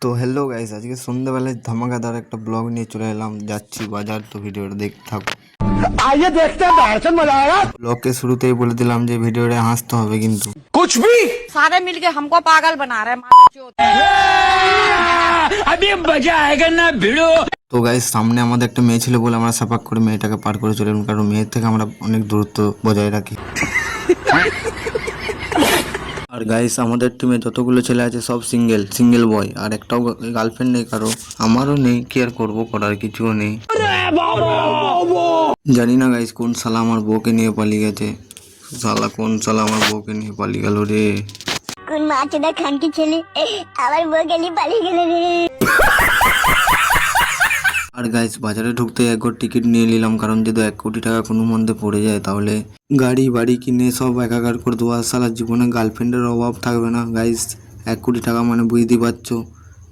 তো hello guys, আজকে সন্ধ্যাবেলায় ধামাকাদার একটা ব্লগ নিয়ে চলে এলাম। যাচ্ছি বাজার, তো ভিডিওটা দেখতে থাকো। আইয়ে দেখতে हैं बहुत मजा आएगा। ব্লগকে শুরুতেই বলে দিলাম যে ভিডিওটা হাসতে হবে, কিন্তু कुछ भी सारे मिलके हमको पागल बना रहे अभी मजा आएगा ना भिड़ो। তো গাইস, সামনে আমাদের একটা মেয়ে ছিল বলে আমরা সাপাক করে মেয়েটাকে পার করে চলে এলাম, কারণ মেয়ের থেকে আমরা অনেক দূরত্ব বজায় রাখি। আর গাইস, আমাদের টিমে যতগুলো ছেলে আছে সব সিঙ্গেল বয়, আর একটাও গার্লফ্রেন্ড নেই কারো, আমারও নেই। কি আর করবো, করার কিছুও নেই। জানি না গাইস কোন শালা আমার বউকে নিয়ে পালিয়ে গেছে। কোন শালা আমার বউকে নিয়ে পালিয়ে গেল রে। কোন মাছটা খানকি ছেলে আমার বউকে নিয়ে পালিয়ে গেল রে। আর গাইস, বাজারে ঢুকতে এক ঘর টিকিট নিয়ে নিলাম, কারণ যদি 1 কোটি টাকা কোনো মধ্যে পড়ে যায় তাহলে গাড়ি বাড়ি কিনে সব একাকার করে দেবো। আর সারা জীবনে গার্লফ্রেন্ডের অভাব থাকবে না গাইস। 1 কোটি টাকা মানে বুঝতেই পারছো,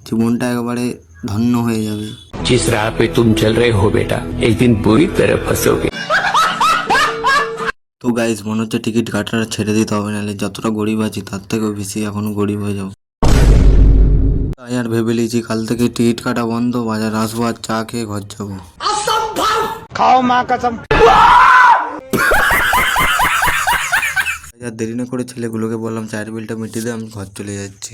জীবনটা একেবারে ধন্য হয়ে যাবে। जिस राह पे तुम चल रहे हो बेटा, एक दिन बुरी तरह फंसोगे। তো গাইস, মনে হচ্ছে টিকিট কাটাটা ছেড়ে দিতে হবে, নাহলে যতটা গরিব আছি তার থেকেও বেশি এখনো গরিব হয়ে যাবো। তাই আর ভেবে লিয়েছি কাল থেকে টিকিট কাটা বন্ধ, বাজার আসবো আর চা খেয়ে ঘর যাবো। खाओ माँ कसम। দেরি না করে ছেলেগুলোকে বললাম চায়ের বিলটা মিটিয়ে দে, আমি ঘর চলে যাচ্ছি।